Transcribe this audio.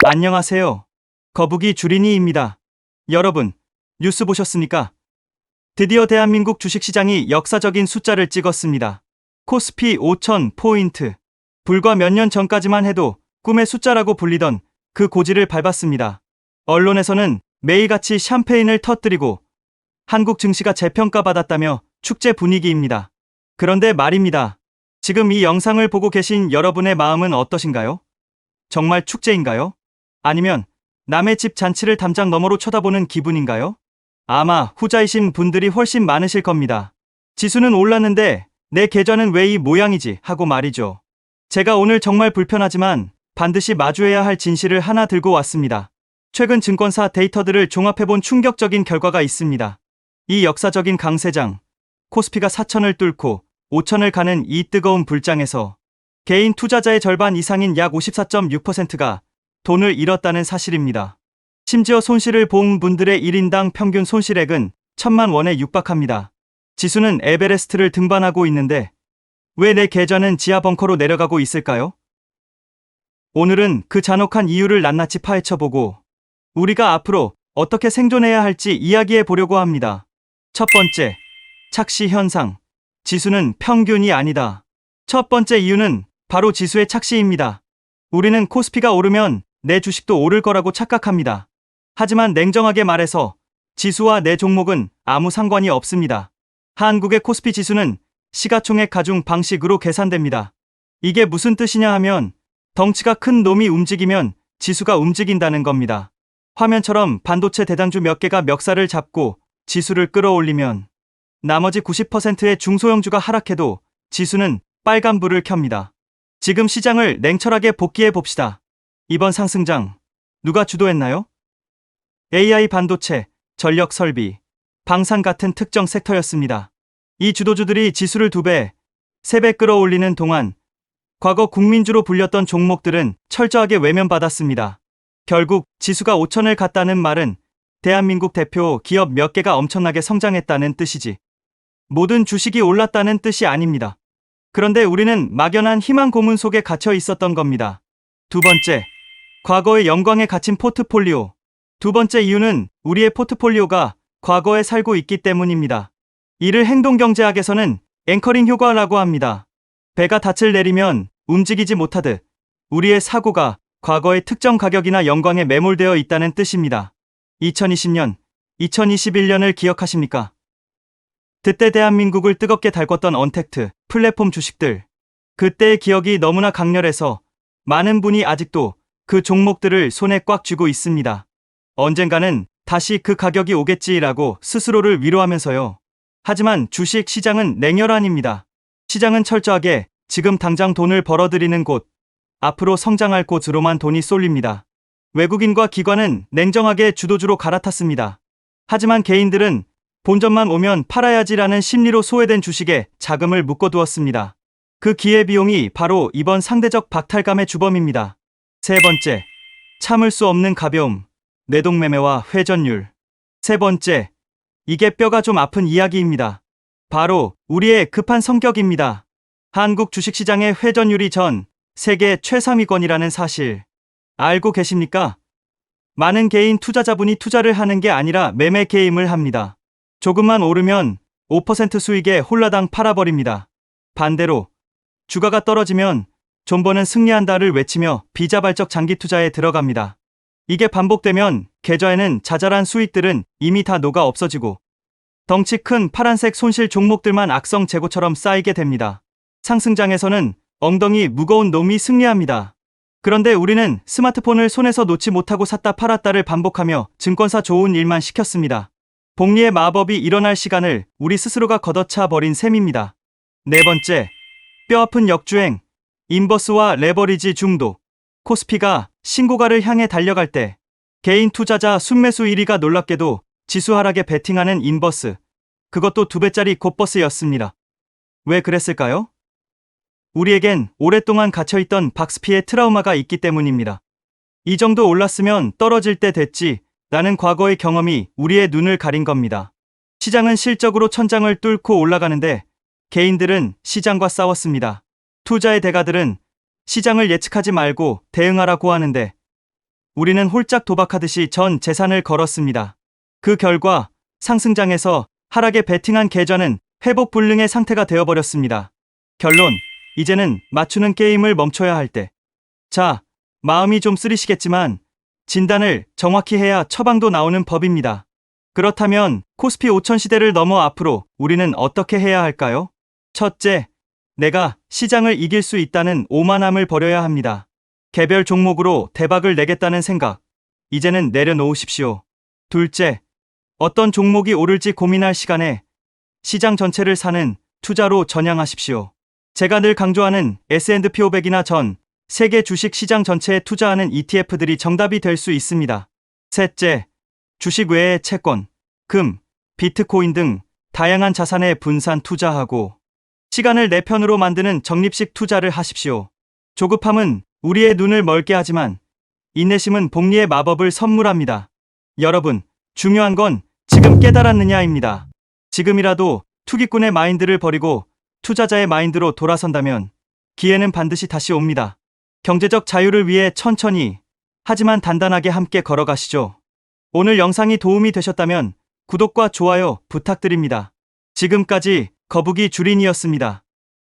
안녕하세요. 거북이 주린이입니다. 여러분, 뉴스 보셨습니까? 드디어 대한민국 주식시장이 역사적인 숫자를 찍었습니다. 코스피 5,000포인트. 불과 몇 년 전까지만 해도 꿈의 숫자라고 불리던 그 고지를 밟았습니다. 언론에서는 매일같이 샴페인을 터뜨리고 한국 증시가 재평가받았다며 축제 분위기입니다. 그런데 말입니다. 지금 이 영상을 보고 계신 여러분의 마음은 어떠신가요? 정말 축제인가요? 아니면 남의 집 잔치를 담장 너머로 쳐다보는 기분인가요? 아마 후자이신 분들이 훨씬 많으실 겁니다. 지수는 올랐는데 내 계좌는 왜 이 모양이지 하고 말이죠. 제가 오늘 정말 불편하지만 반드시 마주해야 할 진실을 하나 들고 왔습니다. 최근 증권사 데이터들을 종합해본 충격적인 결과가 있습니다. 이 역사적인 강세장, 코스피가 4천을 뚫고 5천을 가는 이 뜨거운 불장에서 개인 투자자의 절반 이상인 약 54.6%가 돈을 잃었다는 사실입니다. 심지어 손실을 본 분들의 1인당 평균 손실액은 1,000만 원에 육박합니다. 지수는 에베레스트를 등반하고 있는데 왜 내 계좌는 지하 벙커로 내려가고 있을까요? 오늘은 그 잔혹한 이유를 낱낱이 파헤쳐보고 우리가 앞으로 어떻게 생존해야 할지 이야기해 보려고 합니다. 첫 번째, 착시 현상. 지수는 평균이 아니다. 첫 번째 이유는 바로 지수의 착시입니다. 우리는 코스피가 오르면 내 주식도 오를 거라고 착각합니다. 하지만 냉정하게 말해서 지수와 내 종목은 아무 상관이 없습니다. 한국의 코스피 지수는 시가총액 가중 방식으로 계산됩니다. 이게 무슨 뜻이냐 하면 덩치가 큰 놈이 움직이면 지수가 움직인다는 겁니다. 화면처럼 반도체 대장주 몇 개가 멱살을 잡고 지수를 끌어올리면 나머지 90%의 중소형주가 하락해도 지수는 빨간불을 켭니다. 지금 시장을 냉철하게 복기해 봅시다. 이번 상승장 누가 주도했나요? AI 반도체, 전력 설비, 방산 같은 특정 섹터였습니다. 이 주도주들이 지수를 2배, 3배 끌어올리는 동안 과거 국민주로 불렸던 종목들은 철저하게 외면받았습니다. 결국 지수가 5천을 갔다는 말은 대한민국 대표 기업 몇 개가 엄청나게 성장했다는 뜻이지 모든 주식이 올랐다는 뜻이 아닙니다. 그런데 우리는 막연한 희망 고문 속에 갇혀 있었던 겁니다. 두 번째, 과거의 영광에 갇힌 포트폴리오. 두 번째 이유는 우리의 포트폴리오가 과거에 살고 있기 때문입니다. 이를 행동경제학에서는 앵커링 효과라고 합니다. 배가 닻을 내리면 움직이지 못하듯 우리의 사고가 과거의 특정 가격이나 영광에 매몰되어 있다는 뜻입니다. 2020년, 2021년을 기억하십니까? 그때 대한민국을 뜨겁게 달궜던 언택트, 플랫폼 주식들. 그때의 기억이 너무나 강렬해서 많은 분이 아직도 그 종목들을 손에 꽉 쥐고 있습니다. 언젠가는 다시 그 가격이 오겠지라고 스스로를 위로하면서요. 하지만 주식 시장은 냉혈한입니다. 시장은 철저하게 지금 당장 돈을 벌어들이는 곳, 앞으로 성장할 곳으로만 돈이 쏠립니다. 외국인과 기관은 냉정하게 주도주로 갈아탔습니다. 하지만 개인들은 본전만 오면 팔아야지라는 심리로 소외된 주식에 자금을 묶어두었습니다. 그 기회비용이 바로 이번 상대적 박탈감의 주범입니다. 세 번째, 참을 수 없는 가벼움, 내동매매와 회전율. 세 번째, 이게 뼈가 좀 아픈 이야기입니다. 바로 우리의 급한 성격입니다. 한국 주식시장의 회전율이 전 세계 최상위권이라는 사실 알고 계십니까? 많은 개인 투자자분이 투자를 하는 게 아니라 매매 게임을 합니다. 조금만 오르면 5% 수익에 홀라당 팔아버립니다. 반대로 주가가 떨어지면 존버는 승리한다를 외치며 비자발적 장기 투자에 들어갑니다. 이게 반복되면 계좌에는 자잘한 수익들은 이미 다 녹아 없어지고 덩치 큰 파란색 손실 종목들만 악성 재고처럼 쌓이게 됩니다. 상승장에서는 엉덩이 무거운 놈이 승리합니다. 그런데 우리는 스마트폰을 손에서 놓지 못하고 샀다 팔았다를 반복하며 증권사 좋은 일만 시켰습니다. 복리의 마법이 일어날 시간을 우리 스스로가 걷어차 버린 셈입니다. 네 번째, 뼈아픈 역주행, 인버스와 레버리지 중독. 코스피가 신고가를 향해 달려갈 때 개인 투자자 순매수 1위가 놀랍게도 지수 하락에 베팅하는 인버스, 그것도 2배짜리 곧버스였습니다. 왜 그랬을까요? 우리에겐 오랫동안 갇혀있던 박스피의 트라우마가 있기 때문입니다. 이 정도 올랐으면 떨어질 때 됐지 라는 과거의 경험이 우리의 눈을 가린 겁니다. 시장은 실적으로 천장을 뚫고 올라가는데 개인들은 시장과 싸웠습니다. 투자의 대가들은 시장을 예측하지 말고 대응하라고 하는데 우리는 홀짝 도박하듯이 전 재산을 걸었습니다. 그 결과 상승장에서 하락에 베팅한 계좌는 회복 불능의 상태가 되어버렸습니다. 결론, 이제는 맞추는 게임을 멈춰야 할 때. 자, 마음이 좀 쓰리시겠지만 진단을 정확히 해야 처방도 나오는 법입니다. 그렇다면 코스피 5000 시대를 넘어 앞으로 우리는 어떻게 해야 할까요? 첫째, 내가 시장을 이길 수 있다는 오만함을 버려야 합니다. 개별 종목으로 대박을 내겠다는 생각, 이제는 내려놓으십시오. 둘째, 어떤 종목이 오를지 고민할 시간에 시장 전체를 사는 투자로 전향하십시오. 제가 늘 강조하는 S&P 500이나 전 세계 주식 시장 전체에 투자하는 ETF들이 정답이 될 수 있습니다. 셋째, 주식 외에 채권, 금, 비트코인 등 다양한 자산에 분산 투자하고 시간을 내 편으로 만드는 적립식 투자를 하십시오. 조급함은 우리의 눈을 멀게 하지만 인내심은 복리의 마법을 선물합니다. 여러분, 중요한 건 지금 깨달았느냐입니다. 지금이라도 투기꾼의 마인드를 버리고 투자자의 마인드로 돌아선다면 기회는 반드시 다시 옵니다. 경제적 자유를 위해 천천히 하지만 단단하게 함께 걸어가시죠. 오늘 영상이 도움이 되셨다면 구독과 좋아요 부탁드립니다. 지금까지 거북이 주린이었습니다.